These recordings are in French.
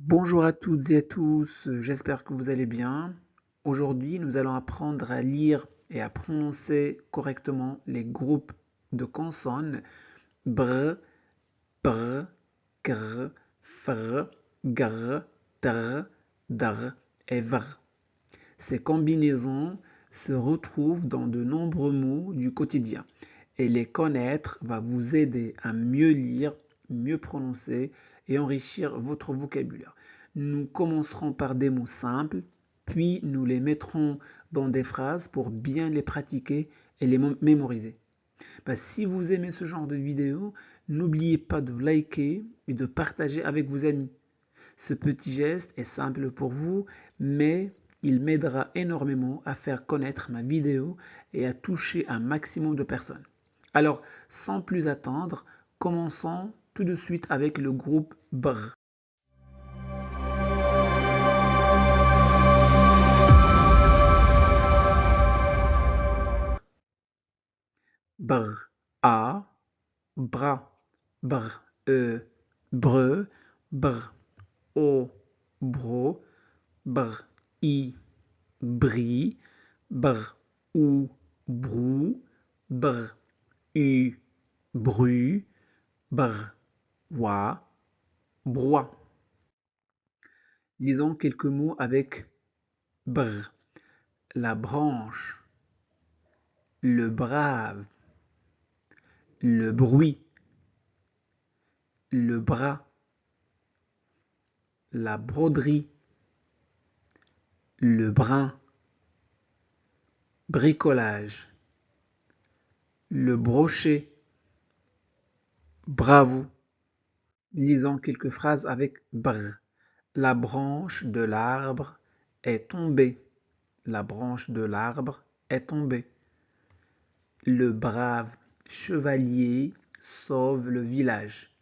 Bonjour à toutes et à tous, j'espère que vous allez bien. Aujourd'hui, nous allons apprendre à lire et à prononcer correctement les groupes de consonnes br, pr, kr, fr, gr, tr, dr et vr. Ces combinaisons se retrouvent dans de nombreux mots du quotidien et les connaître va vous aider à mieux lire, mieux prononcer et enrichir votre vocabulaire. Nous commencerons par des mots simples, puis nous les mettrons dans des phrases pour bien les pratiquer et les mémoriser. Si vous aimez ce genre de vidéo, n'oubliez pas de liker et de partager avec vos amis. Ce petit geste est simple pour vous, mais il m'aidera énormément à faire connaître ma vidéo et à toucher un maximum de personnes. Alors, sans plus attendre, commençons tout de suite avec le groupe BR. Br, A, bras, br, breu, br, o, bro, br, I, bri, br, ou, brou, br, u, bru, br, wa, broie. Lisons quelques mots avec br. La branche, le brave, le bruit, le bras, la broderie, le brin, bricolage, le brochet, bravo. Lisons quelques phrases avec br. La branche de l'arbre est tombée. La branche de l'arbre est tombée. Le brave chevalier sauve le village.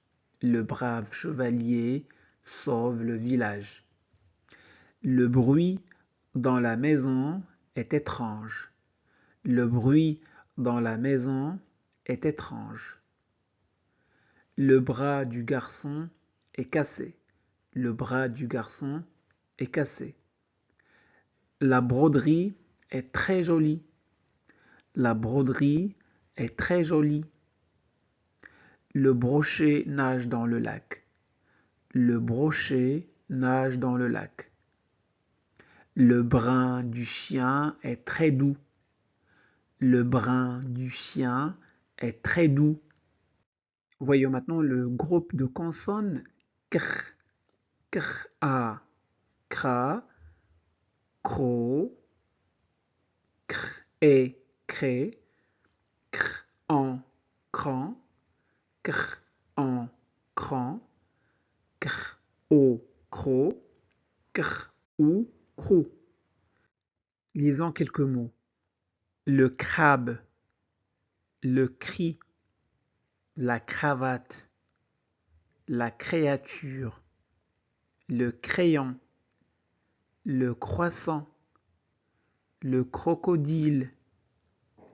Le brave chevalier sauve le village. Le bruit dans la maison est étrange. Le bruit dans la maison est étrange. Le bras du garçon est cassé. Le bras du garçon est cassé. La broderie est très jolie. La broderie est très jolie. Le brochet nage dans le lac. Le brochet nage dans le lac. Le brin du chien est très doux. Le brin du chien est très doux. Voyons maintenant le groupe de consonnes kr, kr, a, kra, cro, kr, et, cré, kr, en, cran, kr, en, cran, kr, o, cro, kr, ou, crou. Lisons quelques mots. Le crabe, le cri, la cravate, la créature, le crayon, le croissant, le crocodile,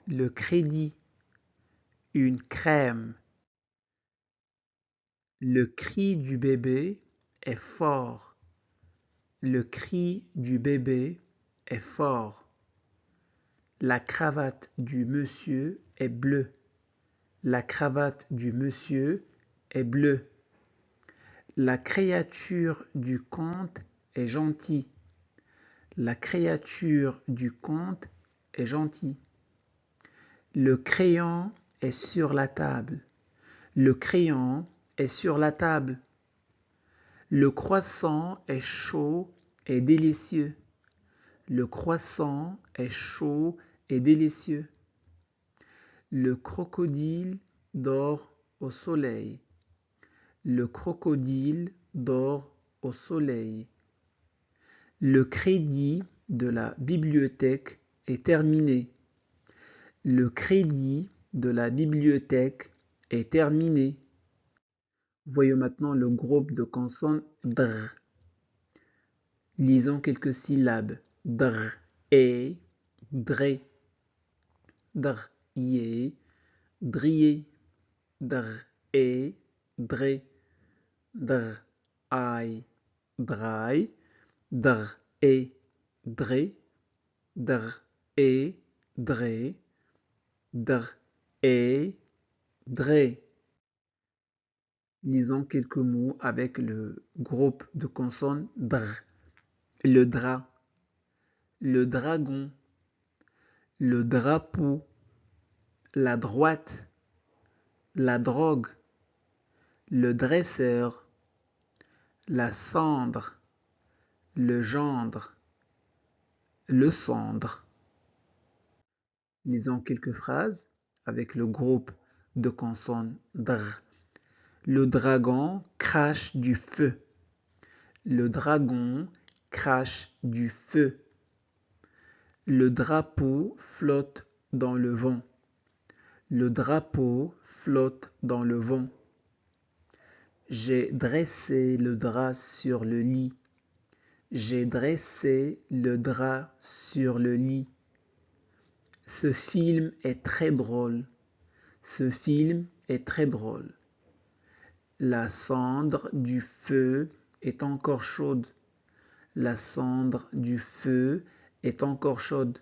le crédit, une crème. Le cri du bébé est fort. Le cri du bébé est fort. La cravate du monsieur est bleue. La cravate du monsieur est bleue. La créature du conte est gentille. La créature du conte est gentille. Le crayon est sur la table. Le crayon est sur la table. Le croissant est chaud et délicieux. Le croissant est chaud et délicieux. Le crocodile dort au soleil. Le crocodile dort au soleil. Le crédit de la bibliothèque est terminé. Le crédit de la bibliothèque est terminé. Voyons maintenant le groupe de consonnes dr. Lisons quelques syllabes. Dr, et, dre, dr, yé, drier, dr, et, dre, dr, aïe, draai, dr et dre, dr et dre, dr et dre. Lisons quelques mots avec le groupe de consonnes dr. Le drap, le dragon, le drapeau, la droite, la drogue, le dresseur, la cendre, le gendre, le cendre. Lisons quelques phrases avec le groupe de consonnes dr. Le dragon crache du feu. Le dragon crache du feu. Le drapeau flotte dans le vent. Le drapeau flotte dans le vent. J'ai dressé le drap sur le lit. J'ai dressé le drap sur le lit. Ce film est très drôle. Ce film est très drôle. La cendre du feu est encore chaude. La cendre du feu est encore chaude.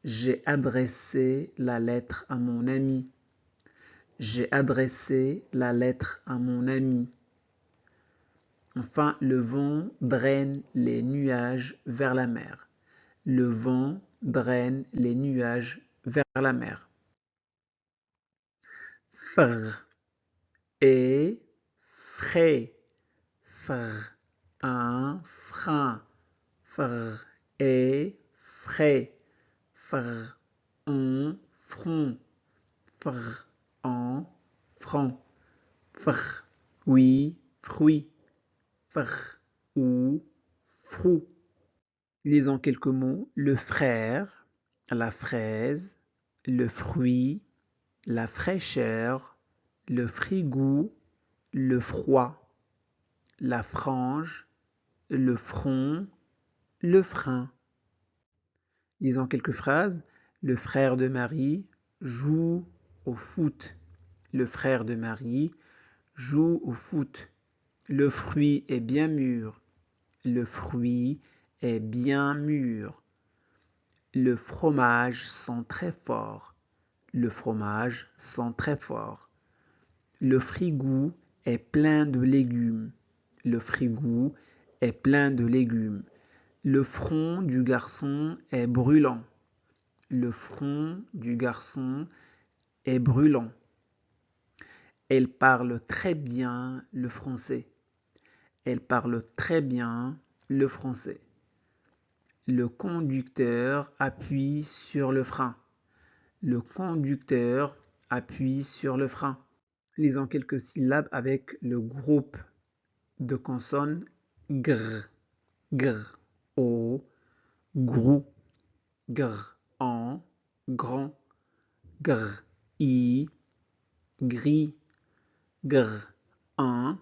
J'ai adressé la lettre à mon ami. J'ai adressé la lettre à mon ami. Enfin, le vent draine les nuages vers la mer. Le vent draine les nuages vers la mer. Fr et frais. Fr, un frein. Fr et frais. Fr, un front. Fr, en franc. Fr, oui, fruit. Fr ou frou. Lisons quelques mots. Le frère, la fraise, le fruit, la fraîcheur, le frigo, le froid, la frange, le front, le frein. Lisons quelques phrases. Le frère de Marie joue au foot. Le frère de Marie joue au foot. Le fruit est bien mûr. Le fruit est bien mûr. Le fromage sent très fort. Le fromage sent très fort. Le frigo est plein de légumes. Le frigo est plein de légumes. Le front du garçon est brûlant. Le front du garçon est brûlant. Elle parle très bien le français. Elle parle très bien le français. Le conducteur appuie sur le frein. Le conducteur appuie sur le frein. Lisons quelques syllabes avec le groupe de consonnes gr, gr, o, grou, gr, en, grand, gr, i, gris, gr, un,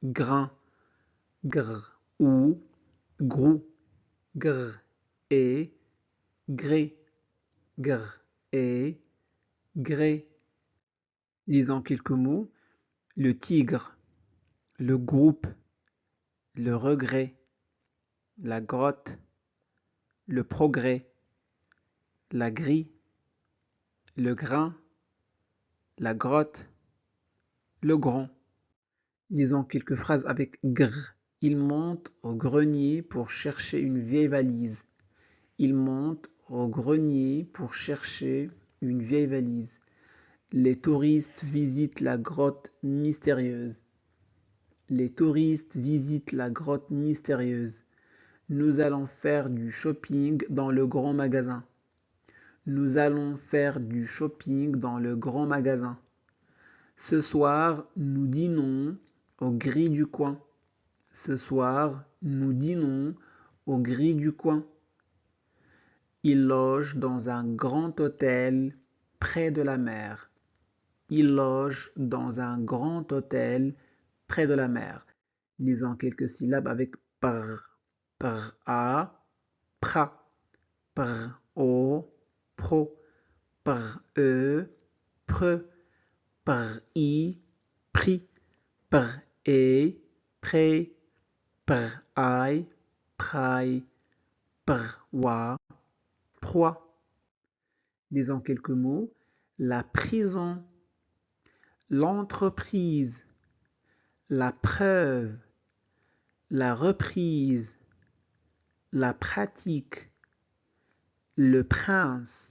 grain, gr, ou, grou, gr, et, gré, gr, et, gré. Lisons quelques mots. Le tigre, le groupe, le regret, la grotte, le progrès, la grille, le grain, la grotte, le grand. Lisons quelques phrases avec gr. Il monte au grenier pour chercher une vieille valise. Il monte au grenier pour chercher une vieille valise. Les touristes visitent la grotte mystérieuse. Les touristes visitent la grotte mystérieuse. Nous allons faire du shopping dans le grand magasin. Nous allons faire du shopping dans le grand magasin. Ce soir, nous dînons au Gris du Coin. Ce soir, nous dînons au Gris du Coin. Il loge dans un grand hôtel près de la mer. Il loge dans un grand hôtel près de la mer. Lisons quelques syllabes avec par, a, pra, par o, pro, par e, pre, par i, pri, par e, pré, Ai, prai, wa, proie. Lisons quelques mots. La prison, l'entreprise, la preuve, la reprise, la pratique, le prince,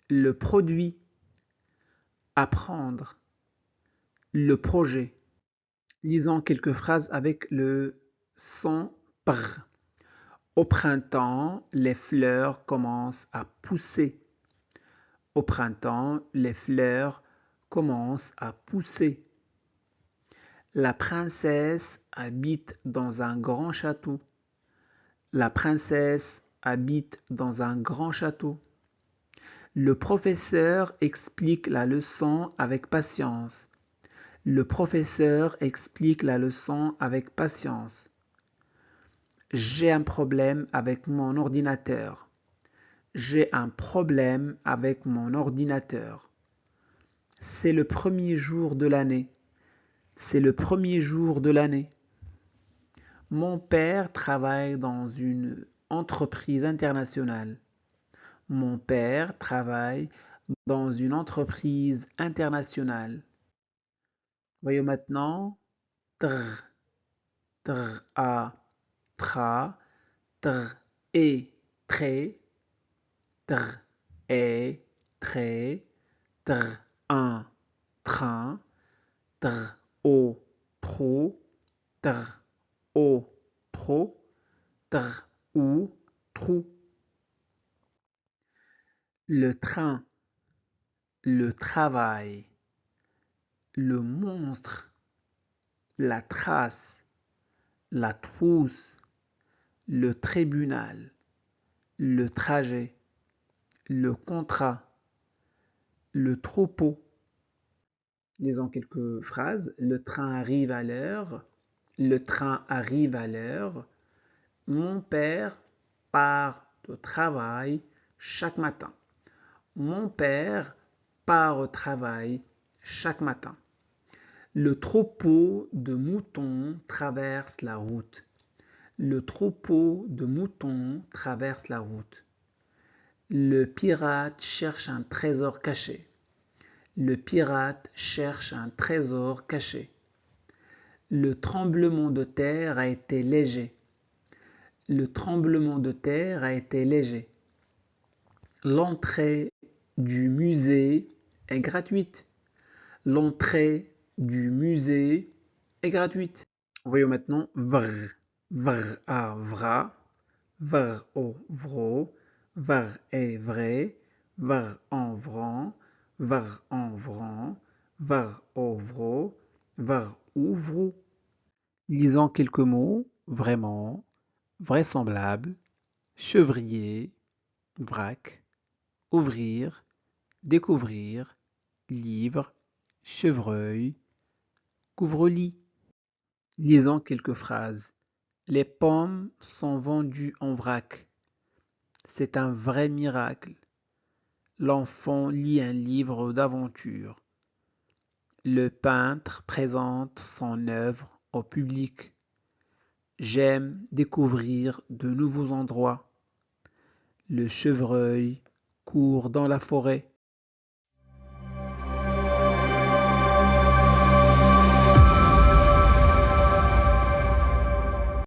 le produit, apprendre, le projet. Lisons quelques phrases avec le son pr. Au printemps, les fleurs commencent à pousser. Au printemps, les fleurs commencent à pousser. La princesse habite dans un grand château. La princesse habite dans un grand château. Le professeur explique la leçon avec patience. Le professeur explique la leçon avec patience. J'ai un problème avec mon ordinateur. J'ai un problème avec mon ordinateur. C'est le premier jour de l'année. C'est le premier jour de l'année. Mon père travaille dans une entreprise internationale. Mon père travaille dans une entreprise internationale. Voyons maintenant tr, a, tra, tr, et, très, tr, et, très, tr, un, train, tr, o, trop, tr, o, trop, tr, ou, trou. Le train, le travail, le monstre, la trace, la trousse, le tribunal, le trajet, le contrat, le troupeau. Lisons quelques phrases. Le train arrive à l'heure. Le train arrive à l'heure. Mon père part au travail chaque matin. Mon père part au travail chaque matin. Le troupeau de moutons traverse la route. Le troupeau de moutons traverse la route. Le pirate cherche un trésor caché. Le pirate cherche un trésor caché. Le tremblement de terre a été léger. Le tremblement de terre a été léger. L'entrée du musée est gratuite. L'entrée du musée est gratuite. Voyons maintenant vr. Vr a vra. Vr o vro. Vr est vrai. Vr en vran. Vr en vran. Vr o vro. Vr ou vrou. Lisons quelques mots. Vraiment. Vraisemblable. Chevrier. Vrac. Ouvrir. Découvrir. Livre. Chevreuil. Couvre-lit. Lisons quelques phrases. Les pommes sont vendues en vrac. C'est un vrai miracle. L'enfant lit un livre d'aventure. Le peintre présente son œuvre au public. J'aime découvrir de nouveaux endroits. Le chevreuil court dans la forêt.